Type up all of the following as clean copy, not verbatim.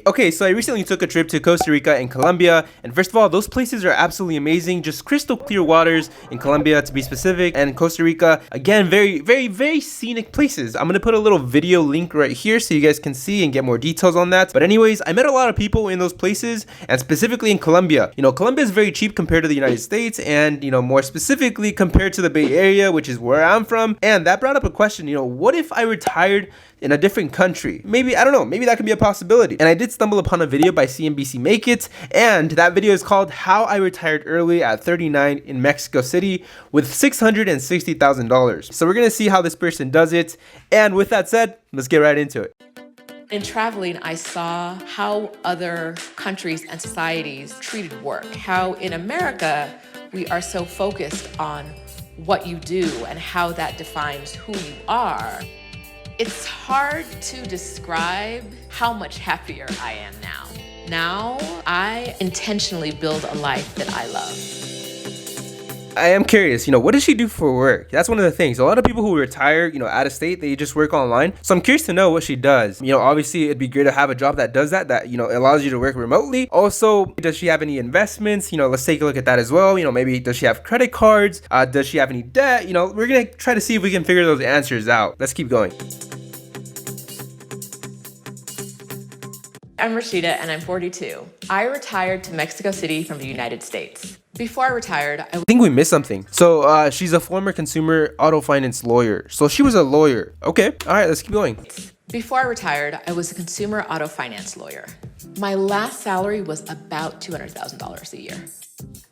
Okay, so I recently took a trip to Costa Rica and Colombia, and first of all, those places are absolutely amazing. Just crystal clear waters in Colombia to be specific, and Costa Rica, again, very scenic places. I'm gonna put a little video link right here so you guys can see and get more details on that. But anyways, I met a lot of people in those places, and specifically in Colombia. You know, Colombia is very cheap compared to the United States, and you know, more specifically compared to the Bay Area, which is where I'm from. And that brought up a question, you know, what if I retired in a different country? Maybe, I don't know, maybe that could be a possibility. And I did stumble upon a video by CNBC Make it, and that video is called How I Retired Early at 39 in Mexico City with $660,000. So we're gonna see how this person does it. And with that said, let's get right into it. In traveling, I saw how other countries and societies treated work. How in America, we are so focused on what you do and how that defines who you are. It's hard to describe how much happier I am now. Now, I intentionally build a life that I love. I am curious, you know, what does she do for work? That's one of the things. A lot of people who retire, you know, out of state, they just work online. So I'm curious to know what she does. You know, obviously it'd be great to have a job that does that, you know, allows you to work remotely. Also, does she have any investments? You know, let's take a look at that as well. You know, maybe does she have credit cards? Does she have any debt? You know, we're gonna try to see if we can figure those answers out. Let's keep going. I'm Rashida and I'm 42. I retired to Mexico City from the United States. Before I retired, I think we missed something. So she's a former consumer auto finance lawyer. So she was a lawyer. Okay, all right, let's keep going. Before I retired, I was a consumer auto finance lawyer. My last salary was about $200,000 a year.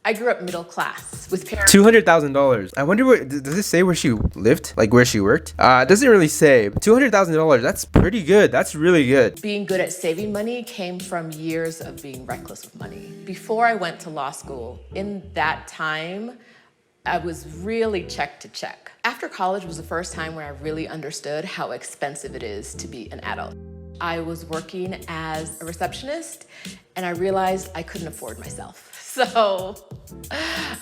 I grew up middle class with parents. $200,000. I wonder what does it say where she lived, like where she worked? It doesn't really say. $200,000. That's pretty good. That's really good. Being good at saving money came from years of being reckless with money. Before I went to law school, in that time, I was really check to check. After college was the first time where I really understood how expensive it is to be an adult. I was working as a receptionist, and I realized I couldn't afford myself. So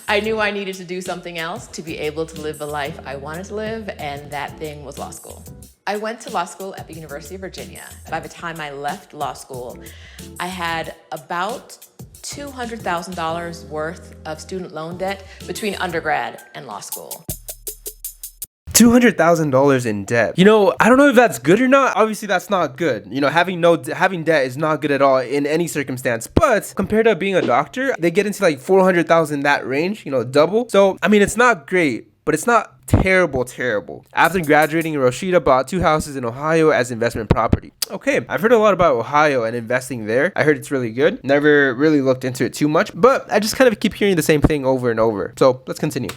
I knew I needed to do something else to be able to live the life I wanted to live, and that thing was law school. I went to law school at the University of Virginia. By the time I left law school, I had about $200,000 worth of student loan debt between undergrad and law school. $200,000 in debt. You know, I don't know if that's good or not. Obviously, that's not good. You know, having debt is not good at all in any circumstance. But compared to being a doctor, they get into like 400,000, that range, you know, double. So, I mean, it's not great, but it's not terrible. After graduating, Rashida bought 2 houses in Ohio as investment property. Okay, I've heard a lot about Ohio and investing there. I heard it's really good. Never really looked into it too much, but I just kind of keep hearing the same thing over and over. So let's continue.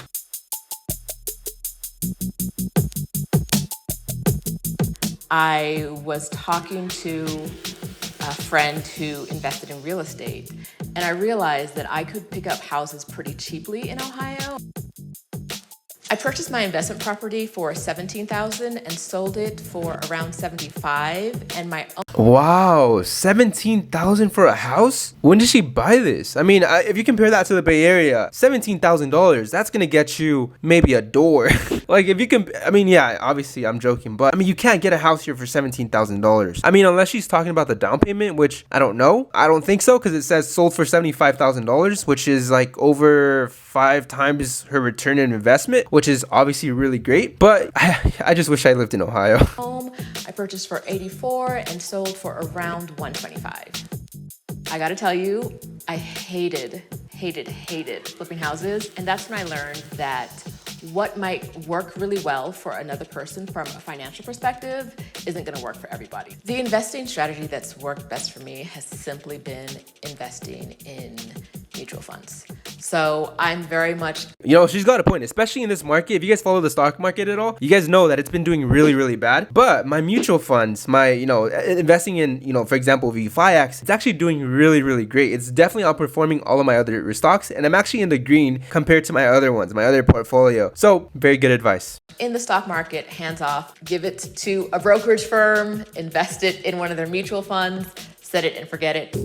I was talking to a friend who invested in real estate, and I realized that I could pick up houses pretty cheaply in Ohio. I purchased my investment property for $17,000 and sold it for around $75,000, and my own. Wow, $17,000 for a house? When did she buy this? I mean, if you compare that to the Bay Area, $17,000, that's gonna get you maybe a door. Like if you can, I mean, yeah, obviously I'm joking, but I mean, you can't get a house here for $17,000. I mean, unless she's talking about the down payment, which I don't know. I don't think so, because it says sold for $75,000, which is like over 5 times her return on investment, which is obviously really great. But I just wish I lived in Ohio. Home I purchased for $84,000 and sold for around $125,000. I gotta tell you, I hated flipping houses. And that's when I learned that what might work really well for another person from a financial perspective isn't gonna work for everybody. The investing strategy that's worked best for me has simply been investing in mutual funds. So I'm very much... You know, she's got a point, especially in this market. If you guys follow the stock market at all, you guys know that it's been doing really bad. But my mutual funds, my, you know, investing in, you know, for example, VFIAX, it's actually doing really great. It's definitely outperforming all of my other stocks, and I'm actually in the green compared to my other ones, my other portfolio. So very good advice. In the stock market, hands off, give it to a brokerage firm, invest it in one of their mutual funds, set it and forget it.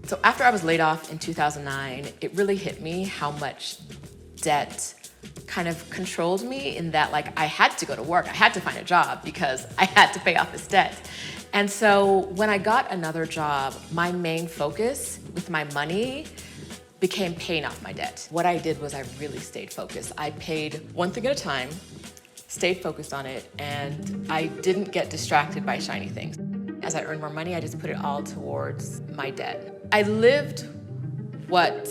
So after I was laid off in 2009, it really hit me how much debt kind of controlled me in that like I had to go to work, I had to find a job because I had to pay off this debt. And so when I got another job, my main focus with my money became paying off my debt. What I did was I really stayed focused. I paid one thing at a time, stayed focused on it, and I didn't get distracted by shiny things. As I earned more money, I just put it all towards my debt. I lived what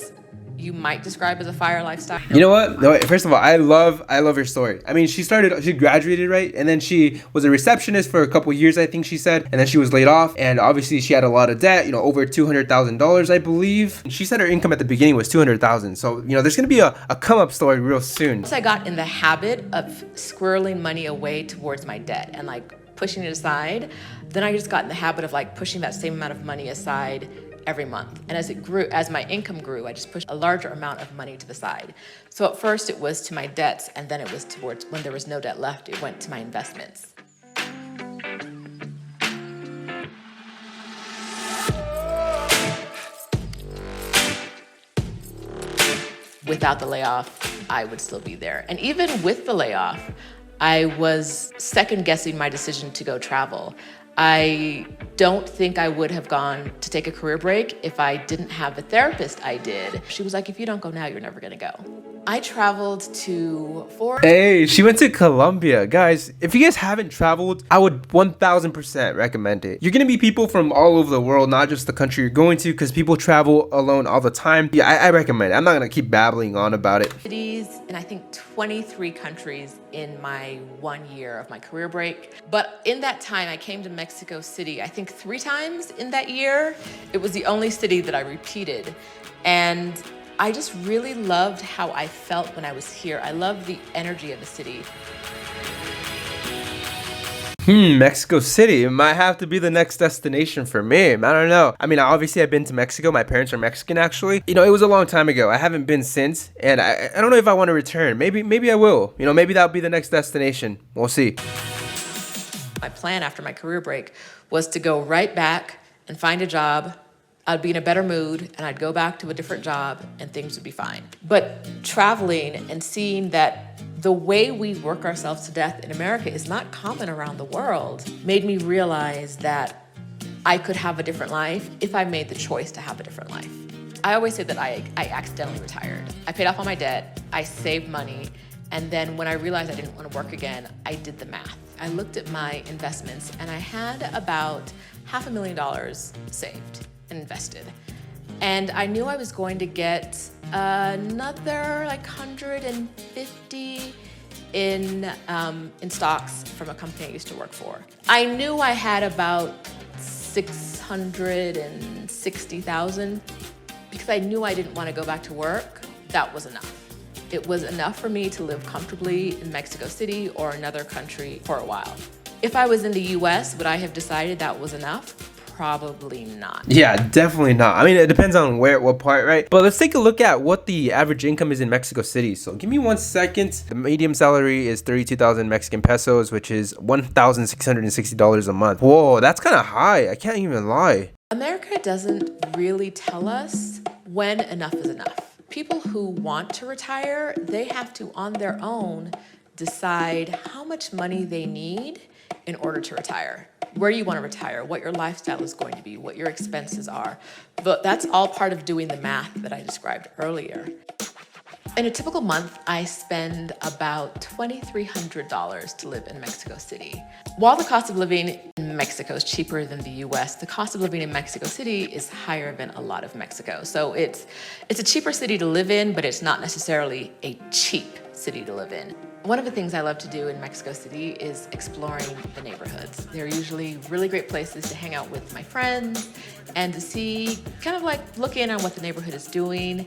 you might describe as a fire lifestyle. You know what? No, first of all, I love your story. I mean, she graduated, right? And then she was a receptionist for a couple years, I think she said. And then she was laid off. And obviously she had a lot of debt, over $200,000, I believe. And she said her income at the beginning was $200,000. So, there's going to be a come up story real soon. Once I got in the habit of squirreling money away towards my debt and like pushing it aside, then I just got in the habit of like pushing that same amount of money aside every month. And as my income grew, I just pushed a larger amount of money to the side. So at first it was to my debts, and then it was towards, when there was no debt left, it went to my investments. Without the layoff, I would still be there. And even with the layoff, I was second guessing my decision to go travel. I don't think I would have gone to take a career break if I didn't have the therapist I did. She was like, if you don't go now, you're never gonna go. I traveled to Hey, she went to Colombia. Guys, if you guys haven't traveled, I would 1000% recommend it. You're gonna meet people from all over the world, not just the country you're going to, because people travel alone all the time. Yeah, I recommend it. I'm not gonna keep babbling on about it. Cities in I think 23 countries in my 1 year of my career break. But in that time, I came to Mexico City, I think 3 times in that year. It was the only city that I repeated. And I just really loved how I felt when I was here. I loved the energy of the city. Mexico City might have to be the next destination for me. I don't know. I mean, obviously I've been to Mexico. My parents are Mexican, actually. It was a long time ago. I haven't been since, and I don't know if I want to return. Maybe I will. Maybe that'll be the next destination. We'll see. My plan after my career break was to go right back and find a job. I'd be in a better mood and I'd go back to a different job and things would be fine. But traveling and seeing that the way we work ourselves to death in America is not common around the world made me realize that I could have a different life if I made the choice to have a different life. I always say that I accidentally retired. I paid off all my debt, I saved money, and then when I realized I didn't want to work again, I did the math. I looked at my investments and I had about $500,000 saved and invested. And I knew I was going to get another like 150 in stocks from a company I used to work for. I knew I had about 660,000 because I knew I didn't want to go back to work. That was enough. It was enough for me to live comfortably in Mexico City or another country for a while. If I was in the US, would I have decided that was enough? Probably not. Yeah, definitely not. I mean, it depends on what part, right? But let's take a look at what the average income is in Mexico City. So give me 1 second. The medium salary is 32,000 Mexican pesos, which is $1,660 a month. Whoa, that's kind of high. I can't even lie. America doesn't really tell us when enough is enough. People who want to retire, they have to, on their own, decide how much money they need in order to retire. Where you want to retire, what your lifestyle is going to be, what your expenses are. But that's all part of doing the math that I described earlier. In a typical month, I spend about $2,300 to live in Mexico City. While the cost of living in Mexico is cheaper than the US, the cost of living in Mexico City is higher than a lot of Mexico. So it's a cheaper city to live in, but it's not necessarily a cheap city to live in. One of the things I love to do in Mexico City is exploring the neighborhoods. They're usually really great places to hang out with my friends and to see, kind of like look in on what the neighborhood is doing.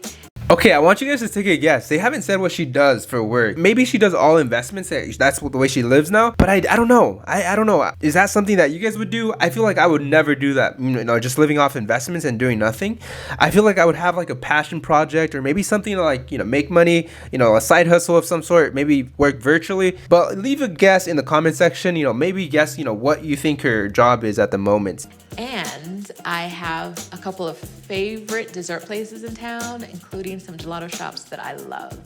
Okay, I want you guys to take a guess. They haven't said what she does for work. Maybe she does all investments. That's the way she lives now. But I don't know. I don't know. Is that something that you guys would do? I feel like I would never do that. Just living off investments and doing nothing. I feel like I would have like a passion project or maybe something to like, make money, a side hustle of some sort, maybe work virtually. But leave a guess in the comment section, maybe guess, what you think her job is at the moment. And I have a couple of favorite dessert places in town, including some gelato shops that I love.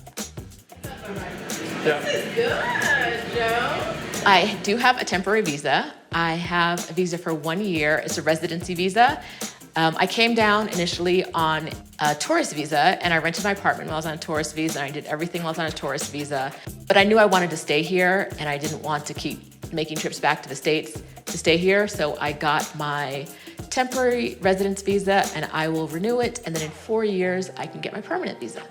Yeah. This is good, Joe. I do have a temporary visa. I have a visa for 1 year. It's a residency visa. I came down initially on a tourist visa, and I rented my apartment while I was on a tourist visa, and I did everything while I was on a tourist visa. But I knew I wanted to stay here, and I didn't want to keep making trips back to the States to stay here, so I got my temporary residence visa, and I will renew it, and then in 4 years, I can get my permanent visa.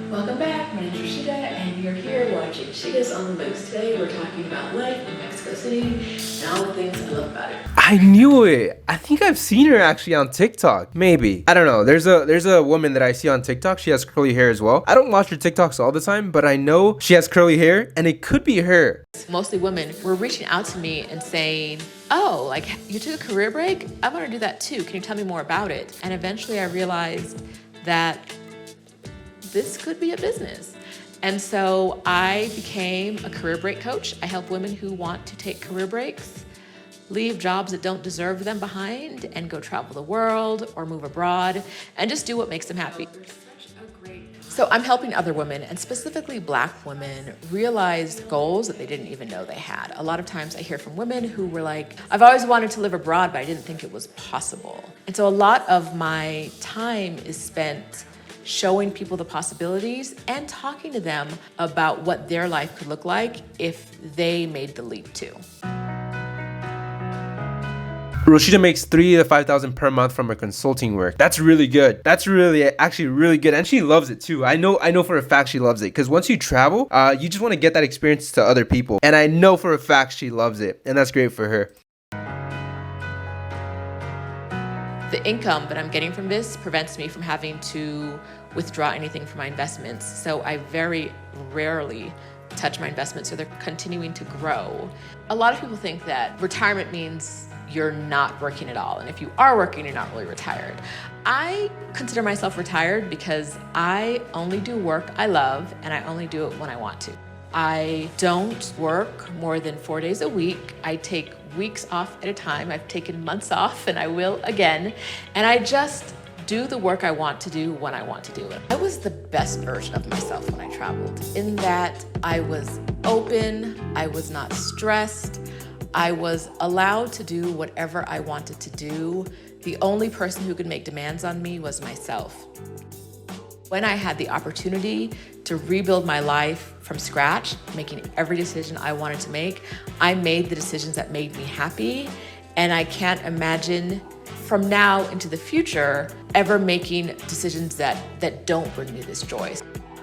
Welcome back, my name is Rashida, and you're here watching Shida's on the Moves. Today we're talking about life in Mexico City and all the things I love about it. I knew it. I think I've seen her actually on TikTok. Maybe. I don't know. There's a woman that I see on TikTok. She has curly hair as well. I don't watch her TikToks all the time, but I know she has curly hair, and it could be her. Mostly women were reaching out to me and saying, oh, like you took a career break? I want to do that too. Can you tell me more about it? And eventually I realized that this could be a business. And so I became a career break coach. I help women who want to take career breaks, leave jobs that don't deserve them behind, and go travel the world or move abroad and just do what makes them happy. So I'm helping other women, and specifically Black women, realize goals that they didn't even know they had. A lot of times I hear from women who were like, I've always wanted to live abroad, but I didn't think it was possible. And so a lot of my time is spent showing people the possibilities and talking to them about what their life could look like if they made the leap too. Rashida makes $3,000 to $5,000 per month from her consulting work. That's really good. That's actually really good, and she loves it too. I know for a fact she loves it, because once you travel, you just want to get that experience to other people, and I know for a fact she loves it, and that's great for her. The income that I'm getting from this prevents me from having to withdraw anything from my investments. So I very rarely touch my investments, so they're continuing to grow. A lot of people think that retirement means you're not working at all. And if you are working, you're not really retired. I consider myself retired because I only do work I love, and I only do it when I want to. I don't work more than 4 days a week. I take weeks off at a time. I've taken months off, and I will again. And I just do the work I want to do when I want to do it. I was the best version of myself when I traveled, in that I was open, I was not stressed, I was allowed to do whatever I wanted to do. The only person who could make demands on me was myself. When I had the opportunity to rebuild my life from scratch, making every decision I wanted to make, I made the decisions that made me happy, and I can't imagine from now into the future ever making decisions that don't bring me this joy.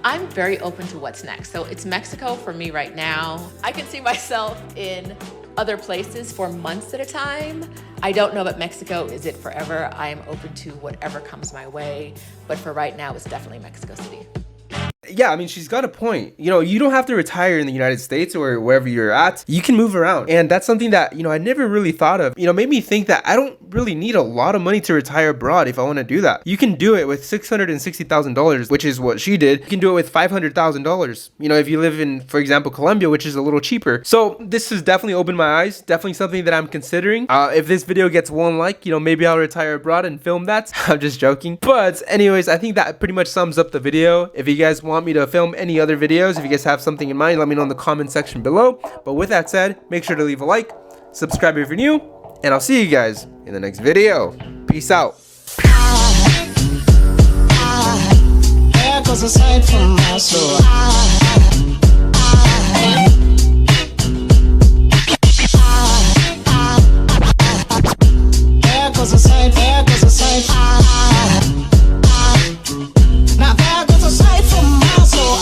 I'm very open to what's next. So it's Mexico for me right now. I can see myself in other places for months at a time. I don't know, but Mexico is it forever. I am open to whatever comes my way, but for right now, it's definitely Mexico City. Yeah, I mean, she's got a point. You know, you don't have to retire in the United States or wherever you're at. You can move around. And that's something that, I never really thought of. Made me think that I don't really need a lot of money to retire abroad if I want to do that. You can do it with $660,000, which is what she did. You can do it with $500,000. If you live in, for example, Colombia, which is a little cheaper. So this has definitely opened my eyes. Definitely something that I'm considering. If this video gets 1 like, maybe I'll retire abroad and film that. I'm just joking. But anyways, I think that pretty much sums up the video. If you guys want me to film any other videos, if you guys have something in mind, let me know in the comment section below. But with that said, make sure to leave a like, subscribe if you're new, and I'll see you guys in the next video. Peace out. There goes a sight from my soul. There goes a sight, there goes a sight. Now there goes a sight from my soul.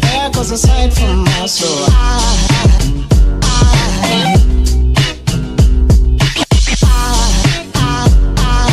There goes a sight from my soul.